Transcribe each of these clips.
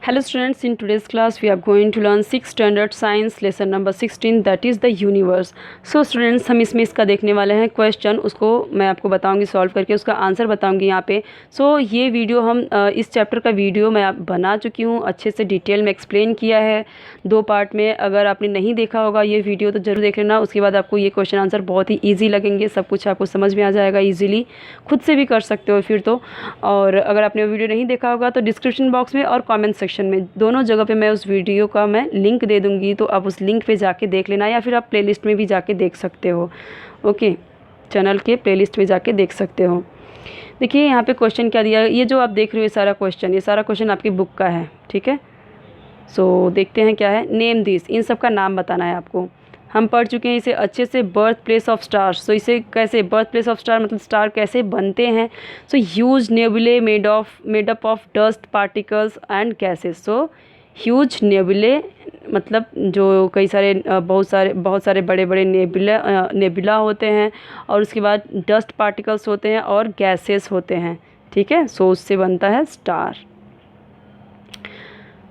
Hello students, in today's class we are going to learn 6th standard science lesson number 16 that is the universe. So students हम इसमें इसका देखने वाले हैं question, उसको मैं आपको बताऊंगी सॉल्व करके, उसका आंसर बताऊंगी यहाँ पे। सो ये वीडियो हम इस चैप्टर का वीडियो मैं बना चुकी हूँ, अच्छे से डिटेल में एक्सप्लेन किया है 2 पार्ट में। अगर आपने नहीं देखा होगा ये वीडियो तो ज़रूर देख लेना, उसके बाद आपको ये क्वेश्चन आंसर बहुत ही ईजी लगेंगे, सब कुछ आपको समझ में आ जाएगा ईजिली, खुद से भी कर सकते हो फिर तो। और अगर आपने वीडियो नहीं देखा होगा तो डिस्क्रिप्शन बॉक्स में और कमेंट सेक्शन में दोनों जगह पे मैं उस वीडियो का मैं लिंक दे दूंगी, तो आप उस लिंक पे जाके देख लेना, या फिर आप प्लेलिस्ट में भी जाके देख सकते हो। ओके, चैनल के प्लेलिस्ट में जाके देख सकते हो। देखिए यहाँ पे क्वेश्चन क्या दिया, ये जो आप देख रहे हो ये सारा क्वेश्चन आपकी बुक का है, ठीक है। सो देखते हैं क्या है। नेम दिस, इन सब का नाम बताना है आपको। हम पढ़ चुके हैं इसे अच्छे से, बर्थ प्लेस ऑफ स्टार्स। सो इसे कैसे, बर्थ प्लेस ऑफ स्टार मतलब स्टार कैसे बनते हैं। So huge नेबुले made up of dust particles and gases. So huge नेबुले मतलब जो कई सारे बहुत सारे बड़े बड़े नेबुला होते हैं, और उसके बाद डस्ट पार्टिकल्स होते हैं और गैसेस होते हैं, ठीक है। सो उससे बनता है star.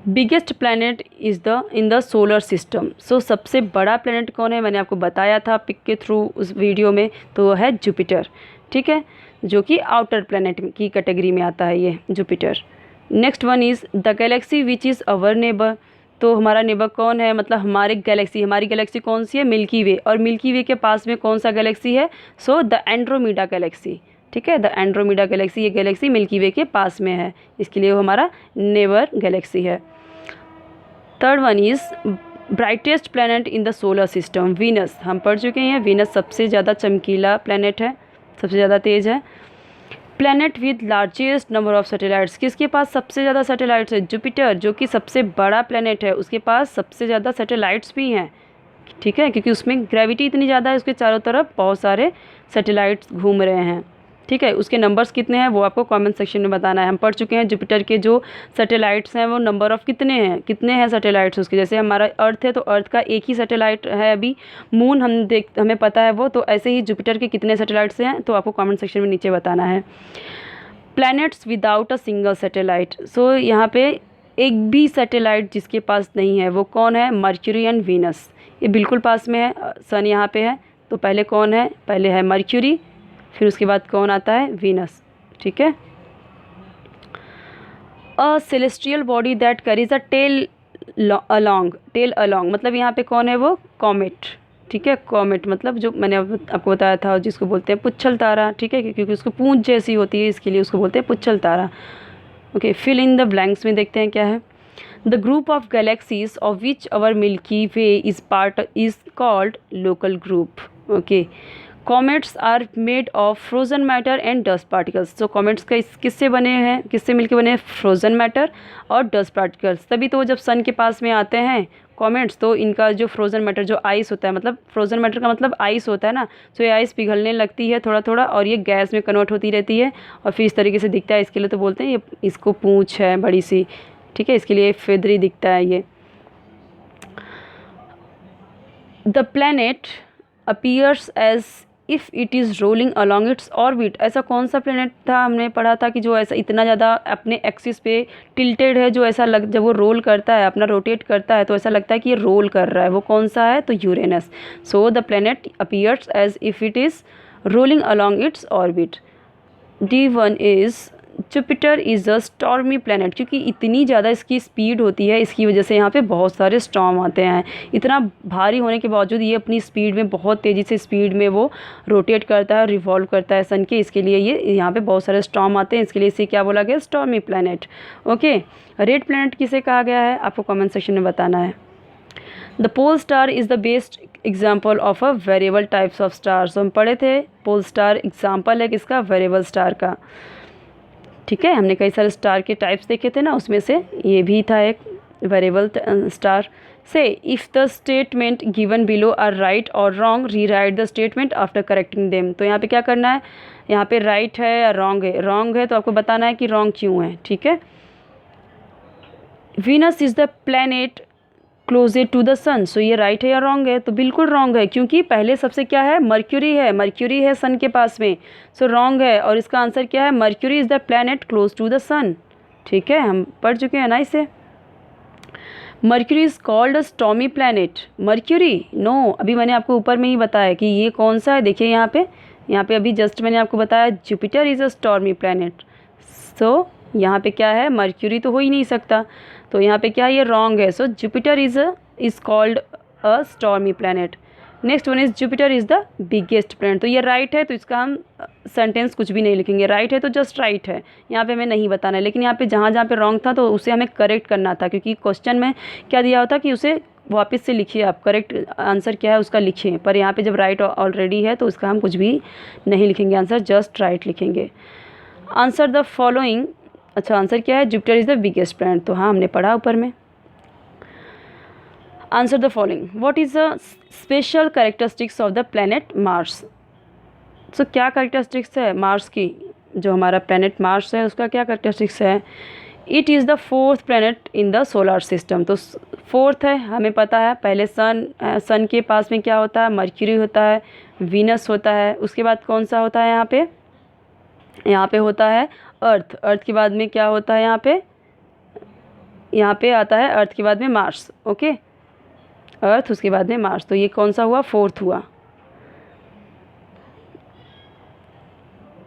Biggest planet is in the solar system. So सबसे बड़ा प्लैनेट कौन है, मैंने आपको बताया था पिक के थ्रू उस वीडियो में, तो वो है जुपिटर, ठीक है, जो कि आउटर प्लैनेट की कैटेगरी में आता है ये Jupiter. Next one is the Galaxy which is our neighbour. तो हमारा नेबर कौन है, मतलब हमारी गैलेक्सी कौन सी है, मिल्की वे। और मिल्की वे के पास में कौन सा गैलेक्सी है, सो द एंड्रोमीडा गैलेक्सी, ठीक है। द एंड्रोमीडा गैलेक्सी, ये गैलेक्सी मिल्की वे के पास में है, इसके लिए वो हमारा नेबर गैलेक्सी है। Third one is brightest planet in the solar system, Venus. हम पढ़ चुके हैं वीनस सबसे ज़्यादा चमकीला प्लैनेट है, सबसे ज़्यादा तेज़ है। Planet with largest number of satellites, किसके पास सबसे ज़्यादा सैटेलाइट्स है, जुपिटर, जो कि सबसे बड़ा प्लैनेट है, उसके पास सबसे ज़्यादा सैटेलाइट्स भी हैं, ठीक है, क्योंकि उसमें ग्रेविटी इतनी ज़्यादा है, उसके चारों तरफ बहुत सारे सैटेलाइट्स घूम रहे हैं, ठीक है। उसके नंबर्स कितने हैं वो आपको कमेंट सेक्शन में बताना है। हम पढ़ चुके हैं जुपिटर के जो सैटेलाइट्स हैं वो नंबर ऑफ़ कितने हैं सैटेलाइट्स उसके। जैसे हमारा अर्थ है तो अर्थ का एक ही सैटेलाइट है अभी, मून हमें पता है वो, तो ऐसे ही जुपिटर के कितने सैटेलाइट्स हैं तो आपको कमेंट सेक्शन में नीचे बताना है। Planets without a single satellite. So यहाँ पे एक भी सैटेलाइट जिसके पास नहीं है वो कौन है, मर्क्यूरी एंड वीनस। ये बिल्कुल पास में है, सन यहाँ पे है, तो पहले कौन है, पहले है मर्क्यूरी, फिर उसके बाद कौन आता है, वीनस, ठीक है। A celestial body that carries a tail along, मतलब यहाँ पे कौन है वो, कॉमेट, ठीक है। कॉमेट मतलब जो मैंने आपको बताया था जिसको बोलते हैं पुच्छल तारा, ठीक है, क्योंकि उसको पूंछ जैसी होती है इसके लिए उसको बोलते हैं पुच्छल तारा। Okay, fill in the blanks में देखते हैं क्या है। The group of galaxies of which our Milky Way is called local group. Okay, comets are made of frozen matter and dust particles. तो कॉमेट्स का किससे बने हैं, किससे मिलके बने हैं, फ्रोजन मैटर और डस्ट पार्टिकल्स। तभी तो जब सन के पास में आते हैं कॉमेट्स, तो इनका जो फ्रोजन मैटर, जो आइस होता है, मतलब फ्रोजन मैटर का मतलब आइस होता है ना, तो ये आइस पिघलने लगती है थोड़ा थोड़ा, और ये गैस में कन्वर्ट होती रहती है, और फिर इस तरीके से दिखता है। इसके लिए तो बोलते हैं ये, इसको पूंछ है बड़ी सी, ठीक है, इसके लिए फेदरी दिखता है ये। The planet appears as if it is rolling along its orbit. ऐसा कौन सा प्लैनेट था, हमने पढ़ा था कि जो ऐसा इतना ज़्यादा अपने एक्सिस पे टिल्टेड है, जो ऐसा जब वो रोल करता है, अपना रोटेट करता है, तो ऐसा लगता है कि ये रोल कर रहा है, वो कौन सा है, तो Uranus. So the planet appears as if it is rolling along its orbit. D1 is Jupiter is a stormy planet, क्योंकि इतनी ज़्यादा इसकी स्पीड होती है, इसकी वजह से यहाँ पे बहुत सारे स्टॉर्म आते हैं। इतना भारी होने के बावजूद ये अपनी स्पीड में, बहुत तेज़ी से स्पीड में वो रोटेट करता है, रिवॉल्व करता है सन के, इसके लिए ये यहाँ पे बहुत सारे स्टॉर्म आते हैं, इसके लिए इसे क्या बोला गया, stormy planet. Okay, red planet किसे कहा गया है आपको कमेंट सेक्शन में बताना है। The pole star is the best example of a variable types of stars. हम पढ़े थे पोल स्टार एग्जाम्पल है किसका, वेरिएबल स्टार का, ठीक है। हमने कई सारे स्टार के टाइप्स देखे थे ना, उसमें से ये भी था एक variable star. Say if the statement given below are right और wrong, rewrite the statement after correcting them. तो यहाँ पे क्या करना है, यहाँ पे राइट है या रॉन्ग है तो आपको बताना है कि रॉन्ग क्यों है, ठीक है। Venus is the planet closed to the sun. So ये राइट है या रॉन्ग है, तो बिल्कुल रॉन्ग है, क्योंकि पहले सबसे क्या है, मर्क्यूरी है सन के पास में, सो रॉन्ग है। और इसका आंसर क्या है, Mercury is the planet close to the sun, ठीक है, हम पढ़ चुके हैं ना इसे। Mercury is called a stormy planet. Mercury no, अभी मैंने आपको ऊपर में ही बताया कि ये कौन सा है। देखिए यहाँ पे अभी जस्ट मैंने आपको बताया Jupiter is a stormy planet. So यहाँ पे क्या है, मर्क्यूरी तो हो ही नहीं सकता, तो यहाँ पे क्या है, ये रॉन्ग है। So Jupiter is called a stormy planet. Next one is Jupiter is the biggest planet. तो ये राइट है, तो इसका हम सेंटेंस कुछ भी नहीं लिखेंगे, राइट है तो जस्ट राइट है, यहाँ पे हमें नहीं बताना है। लेकिन यहाँ पे जहाँ जहाँ पे रॉन्ग था तो उसे हमें करेक्ट करना था, क्योंकि क्वेश्चन में क्या दिया होता कि उसे वापस से लिखिए, आप करेक्ट आंसर क्या है उसका लिखिए। पर यहाँ पे जब राइट ऑलरेडी है तो उसका हम कुछ भी नहीं लिखेंगे, आंसर जस्ट राइट लिखेंगे। आंसर द फॉलोइंग, अच्छा आंसर क्या है, Jupiter is the biggest planet, तो हाँ हमने पढ़ा ऊपर में। Answer the following, what is the special characteristics of the planet Mars. So क्या कैरेक्टरिस्टिक्स है मार्स की, जो हमारा प्लैनेट मार्स है उसका क्या कैरेक्टरिस्टिक्स है। It is the fourth planet in the solar system. तो फोर्थ है, हमें पता है, पहले सन के पास में क्या होता है, मर्क्यूरी होता है, वीनस होता है, उसके बाद कौन सा होता है यहाँ पे होता है अर्थ। अर्थ के बाद में क्या होता है यहाँ पे आता है अर्थ के बाद में मार्स। ओके, अर्थ उसके बाद में मार्स, तो ये कौन सा हुआ, फोर्थ हुआ।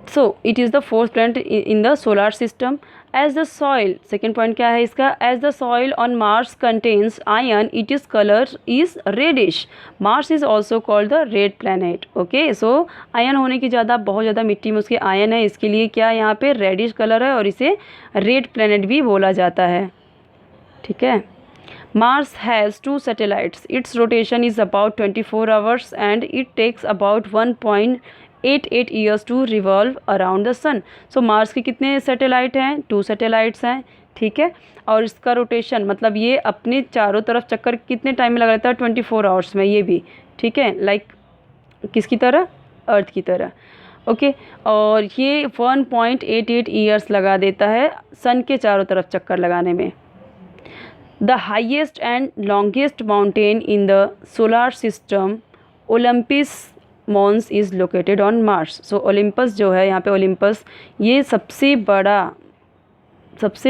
So it is the fourth planet in the solar system. As the soil, second point क्या है इसका, as the soil on Mars contains iron it is colour is reddish. Mars is also called the red planet. Okay, so iron होने की बहुत ज़्यादा मिट्टी में उसके आयरन है, इसके लिए क्या यहाँ पे रेडिश कलर है और इसे रेड प्लैनेट भी बोला जाता है। ठीक है, Mars has 2 satellites, its rotation is about 24 hours and it takes about 1.88 years to revolve around the sun. So Mars के कितने सैटेलाइट हैं, 2 सैटेलाइट्स हैं। ठीक है, और इसका रोटेशन मतलब ये अपने चारों तरफ चक्कर कितने टाइम में लगा लेता है, 24 आवर्स में, ये भी। ठीक है, लाइक किसकी तरह, अर्थ की तरह। ओके, और ये 1.88 ईयर्स लगा देता है सन के चारों तरफ चक्कर लगाने में। The highest and longest mountain in the solar system Olympus Mons is located on Mars. So Olympus जो है यहाँ पे, ओलंपस ये सबसे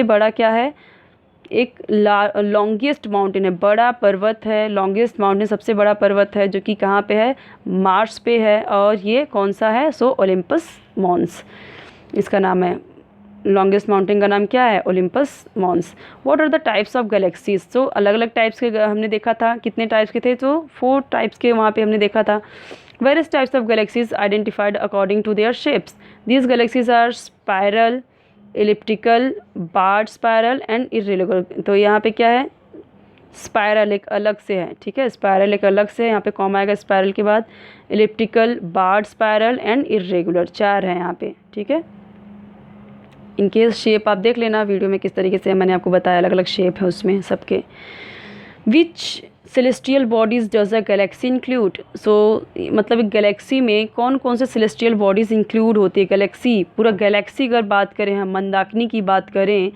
बड़ा क्या है, एक लॉन्गेस्ट माउंटेन है, बड़ा पर्वत है, लॉन्गेस्ट माउंटेन सबसे बड़ा पर्वत है, जो कि कहाँ पे है, मार्स पे है। और ये कौन सा है, सो ओलंपस मॉन्स इसका नाम है। लॉन्गेस्ट माउंटेन का नाम क्या है, Olympus Mons. What are the types of galaxies. So अलग अलग टाइप्स के हमने देखा था, कितने टाइप्स के थे, तो 4 टाइप्स के वहाँ पे हमने देखा था। Various types of galaxies identified according to their shapes. These galaxies are spiral, elliptical, barred spiral and irregular. तो यहाँ पे क्या है, स्पायरल एक अलग से है। ठीक है, स्पायरल एक अलग से, यहाँ पे कॉमा आएगा स्पायरल के बाद, elliptical, barred spiral and irregular, 4 है यहाँ पे। ठीक है, इनके शेप आप देख लेना वीडियो में किस तरीके से मैंने आपको बताया, अलग अलग शेप है उसमें सबके। Which celestial bodies does a galaxy include. So मतलब एक गैलेक्सी में कौन कौन से सेलेस्टियल बॉडीज़ इंक्लूड होती है। गैलेक्सी, पूरा गैलेक्सी अगर बात करें, हम मंदाकिनी की बात करें,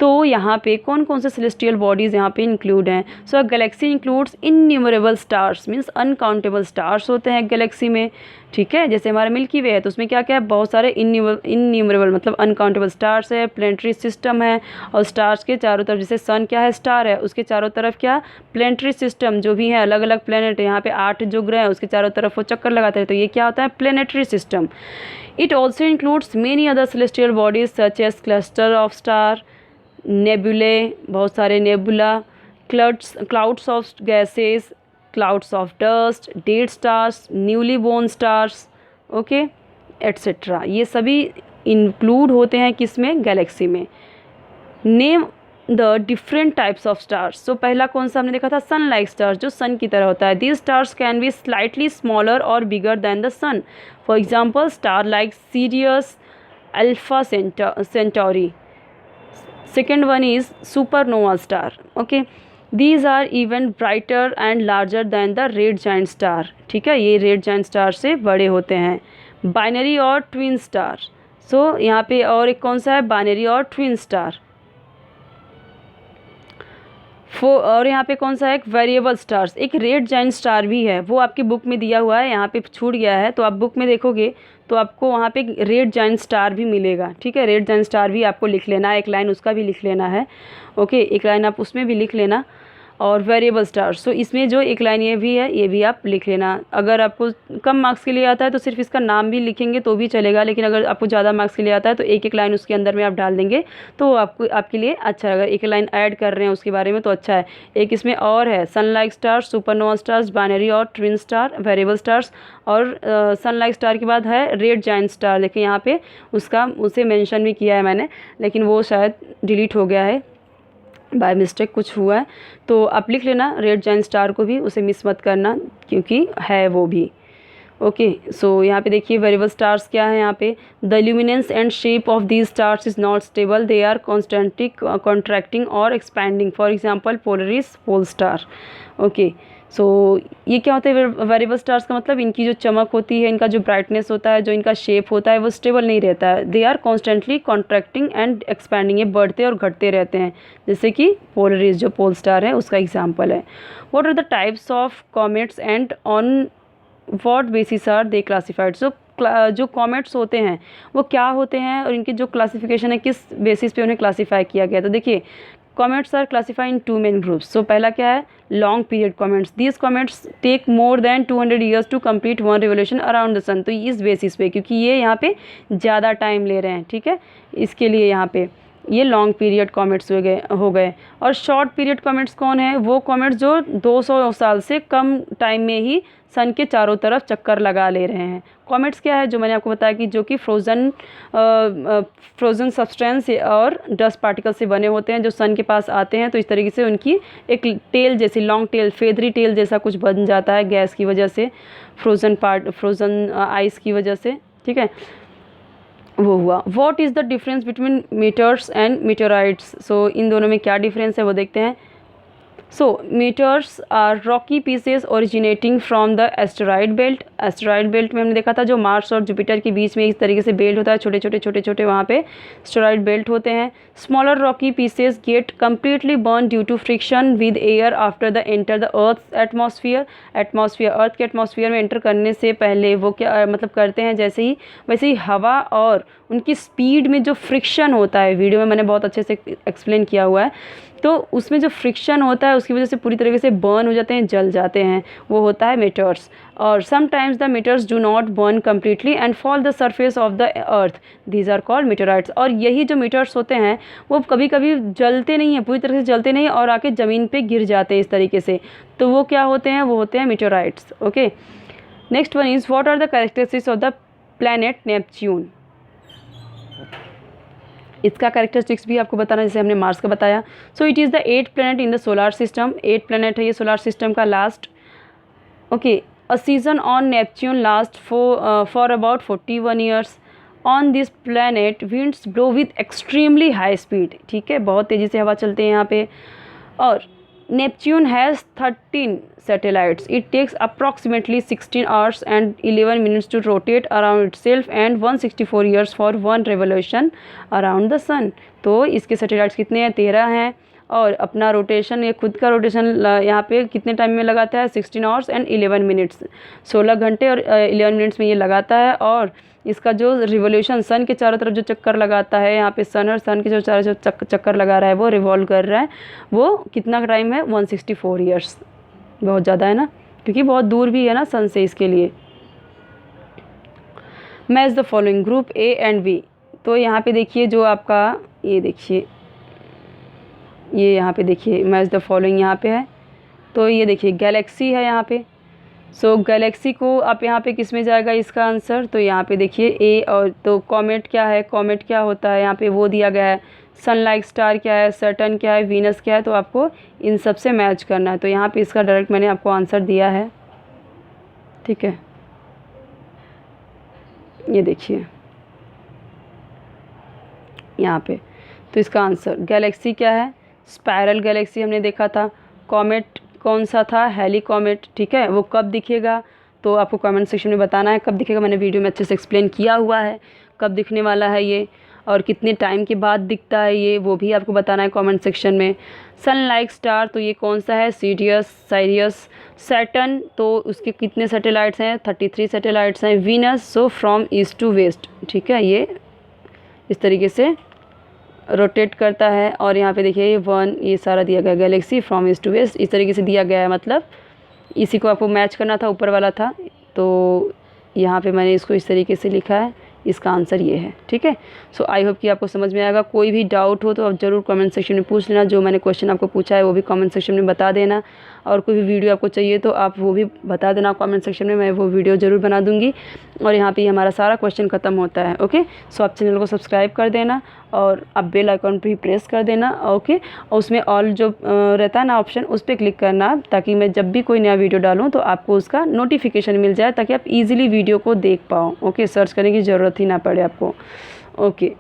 तो यहाँ पे कौन कौन से सेलेस्टियल बॉडीज़ यहाँ पे इंक्लूड हैं। So galaxy includes innumerable stars, means uncountable stars होते हैं गैलेक्सी में। ठीक है, जैसे हमारा मिल्की वे है तो उसमें क्या क्या है, बहुत सारे इनन्यूमरेबल मतलब अनकाउंटेबल स्टार्स है, प्लेनेटरी सिस्टम है, और स्टार्स के चारों तरफ, जैसे सन क्या है, स्टार है, उसके चारों तरफ क्या, प्लेनेटरी सिस्टम जो भी है, अलग अलग प्लेनेट, यहाँ पे 8 जो ग्रह हैं उसके चारों तरफ वो चक्कर लगाते हैं, तो ये क्या होता है, planetary system. It also includes many other celestial bodies such as cluster of star, nebulae, बहुत सारे nebula, clouds of gases, clouds of dust, dead stars, newly born stars, okay etcetera. ये सभी इंक्लूड होते हैं किस में, गैलेक्सी में। Name the different types of stars. So पहला कौन सा हमने देखा था, सन लाइक स्टार्स, जो सन की तरह होता है। These stars can be slightly smaller और bigger than the sun. For example star like Sirius, Alpha Centauri. Second one is supernova star. Okay, these are even brighter and larger than the red giant star. ठीक है, ये red giant star से बड़े होते हैं। Binary और twin star. सो यहाँ पे और एक कौन सा है, बाइनरी और ट्विन स्टार। और यहाँ पे कौन सा है, एक वेरिएबल स्टार्स। एक रेड जाइंट स्टार भी है, वो आपकी बुक में दिया हुआ है, यहाँ पे छूट गया है, तो आप बुक में देखोगे तो आपको वहाँ पे रेड जाइंट स्टार भी मिलेगा। ठीक है, रेड जाइंट स्टार भी आपको लिख लेना है, एक लाइन उसका भी लिख लेना है। ओके, एक लाइन आप उसमें भी लिख लेना। और वेरिएबल स्टार्स। सो इसमें जो एक लाइन ये भी है, ये भी आप लिख लेना। अगर आपको कम मार्क्स के लिए आता है तो सिर्फ इसका नाम भी लिखेंगे तो भी चलेगा, लेकिन अगर आपको ज़्यादा मार्क्स के लिए आता है तो एक एक लाइन उसके अंदर में आप डाल देंगे तो आपको आपके लिए अच्छा है। अगर एक लाइन ऐड कर रहे हैं उसके बारे में तो अच्छा है। एक इसमें और है, sunlight stars, supernova stars, binary और ट्विन स्टार, वेरिएबल स्टार्स। और सनलाइट स्टार के बाद है रेड जायंट स्टार। देखिए यहाँ पे उसे मेंशन भी किया है मैंने, लेकिन वो शायद डिलीट हो गया है, बाय मिस्टेक कुछ हुआ है। तो आप लिख लेना रेड जायंट स्टार को भी, उसे मिस मत करना क्योंकि है वो भी। ओके, सो यहाँ पे देखिए वेरिएबल स्टार्स क्या है। यहाँ पे the luminance and shape of these stars is not stable, they are constantly contracting और expanding, for example Polaris pole star. Okay, so ये क्या होता है वेरिएबल स्टार्स का मतलब, इनकी जो चमक होती है, इनका जो ब्राइटनेस होता है, जो इनका शेप होता है वो स्टेबल नहीं रहता है। They are constantly contracting and expanding, ये बढ़ते और घटते रहते हैं, जैसे कि पोलरिस जो पोल स्टार है उसका एग्जाम्पल है। What are the types of comets and on what basis are they classified. जो कॉमेट्स होते हैं वो क्या होते हैं और इनकी जो क्लासिफिकेशन है किस बेसिस पे उन्हें क्लासीफाई किया गया। तो देखिए comets are classified in 2 main groups. So पहला क्या है, long period comets. These comets take more than 200 years to complete 1 revolution around the sun. तो इस बेसिस पे, क्योंकि ये यहाँ पे ज़्यादा टाइम ले रहे हैं, ठीक है, इसके लिए यहाँ पे ये लॉन्ग पीरियड कॉमेट्स हो गए। और शॉर्ट पीरियड कॉमेट्स कौन है, वो कॉमेट्स जो 200 साल से कम टाइम में ही सन के चारों तरफ चक्कर लगा ले रहे हैं। कॉमेट्स क्या है, जो मैंने आपको बताया कि जो कि फ्रोज़न सब्सटेंस और डस्ट पार्टिकल से बने होते हैं, जो सन के पास आते हैं तो इस तरीके से उनकी एक टेल जैसी, लॉन्ग टेल, फेदरी टेल जैसा कुछ बन जाता है गैस की वजह से, फ्रोज़न आइस की वजह से, ठीक है, वो हुआ। What is the difference between meteors and meteorites. So इन दोनों में क्या डिफरेंस है वो देखते हैं। So meteors are rocky pieces originating from the asteroid belt. Asteroid belt में हमने देखा था जो मार्स और जुपिटर के बीच में इस तरीके से बेल्ट होता है, छोटे छोटे वहाँ पे एस्टेरॉयड बेल्ट होते हैं। Smaller rocky pieces get completely burn due to friction with air after the enter the earth atmosphere. Earth के एटमॉस्फेयर में एंटर करने से पहले वो क्या मतलब करते हैं, वैसे ही हवा और उनकी स्पीड में जो फ्रिक्शन होता है, वीडियो में मैंने बहुत अच्छे से एक्सप्लेन किया हुआ है, तो उसमें जो फ्रिक्शन होता है उसकी वजह से पूरी तरीके से बर्न हो जाते हैं, जल जाते हैं, वो होता है मीटर्स। और sometimes the meteors do not burn completely and fall the surface of the earth, these are called meteorites. और यही जो मीटर्स होते हैं वो कभी कभी जलते नहीं हैं, पूरी तरह से जलते नहीं और आके ज़मीन पे गिर जाते हैं इस तरीके से, तो वो क्या होते हैं, वो होते हैं meteorites. Okay, next one is what are the characteristics of the planet Neptune. इसका कैरेक्टरिस्टिक्स भी आपको बताना, जैसे हमने मार्स का बताया। So it is the 8th planet in the solar system. 8 planet है ये सोलार सिस्टम का last. Okay, a season on Neptune last for about 41 years. On this planet winds blow with extremely high speed, ठीक है, बहुत तेज़ी से हवा चलते हैं यहाँ पे। और Neptune has 13 satellites. It takes approximately 16 hours and 11 minutes to rotate around itself and 164 years for 1 revolution around the sun. तो इसके सैटेलाइट्स कितने हैं, 13 हैं, और अपना रोटेशन, ये खुद का रोटेशन यहाँ पे कितने टाइम में लगाता है, 16 आवर्स एंड 11 मिनट्स, 16 घंटे और 11 मिनट्स में ये लगाता है। और इसका जो रिवोल्यूशन, सन के चारों तरफ जो चक्कर लगाता है, यहाँ पे सन और सन के जो चारों चक्कर लगा रहा है, वो रिवॉल्व कर रहा है, वो कितना टाइम है, 164 ईयर्स। बहुत ज़्यादा है ना, क्योंकि बहुत दूर भी है ना सन से, इसके लिए। Match the following group A and B. तो यहाँ पे देखिए जो आपका, ये देखिए, ये यहाँ पे देखिए मैच द फॉलोइंग यहाँ पे है। तो ये देखिए गैलेक्सी है यहाँ पे। सो गैलेक्सी को आप यहाँ पे किस में जाएगा इसका आंसर, तो यहाँ पे देखिए ए। और तो कॉमेट क्या है, कॉमेट क्या होता है यहाँ पे वो दिया गया है। सनलाइट स्टार क्या है, सैटर्न क्या है, वीनस क्या है, तो आपको इन सब से मैच करना है। तो यहाँ पे इसका डायरेक्ट मैंने आपको आंसर दिया है, ठीक है, ये देखिए यहाँ पे। तो इसका आंसर गैलेक्सी क्या है, स्पायरल गैलेक्सी हमने देखा था। कॉमेट कौन सा था, हैली कॉमेट, ठीक है। वो कब दिखेगा तो आपको कमेंट सेक्शन में बताना है कब दिखेगा। मैंने वीडियो में अच्छे से एक्सप्लेन किया हुआ है कब दिखने वाला है ये, और कितने टाइम के बाद दिखता है ये, वो भी आपको बताना है कमेंट सेक्शन में। सनलाइट स्टार तो ये कौन सा है, साइरियस। सैटर्न तो उसके कितने सैटेलाइट्स हैं, 33 सैटेलाइट्स हैं। Venus so from east to west, ठीक है, ये इस तरीके से रोटेट करता है। और यहाँ पे देखिए 1 ये सारा दिया गया galaxy from east to west, इस तरीके से दिया गया है। मतलब इसी को आपको मैच करना था, ऊपर वाला था, तो यहाँ पे मैंने इसको इस तरीके से लिखा है। इसका आंसर ये है, ठीक है। सो आई होप कि आपको समझ में आएगा। कोई भी डाउट हो तो आप ज़रूर कमेंट सेक्शन में पूछ लेना। जो मैंने क्वेश्चन आपको पूछा है वो भी कमेंट सेक्शन में बता देना। और कोई भी वीडियो आपको चाहिए तो आप वो भी बता देना कमेंट सेक्शन में, मैं वो वीडियो ज़रूर बना दूँगी। और यहाँ पे हमारा सारा क्वेश्चन ख़त्म होता है। ओके, सो आप चैनल को सब्सक्राइब कर देना और आप बेल आइकॉन पे भी प्रेस कर देना। ओके, और उसमें ऑल जो रहता है ना ऑप्शन, उस पर क्लिक करना, ताकि मैं जब भी कोई नया वीडियो डालूँ तो आपको उसका नोटिफिकेशन मिल जाए, ताकि आप इजीली वीडियो को देख पाओ। ओके, सर्च करने की ज़रूरत ही ना पड़े आपको। ओके।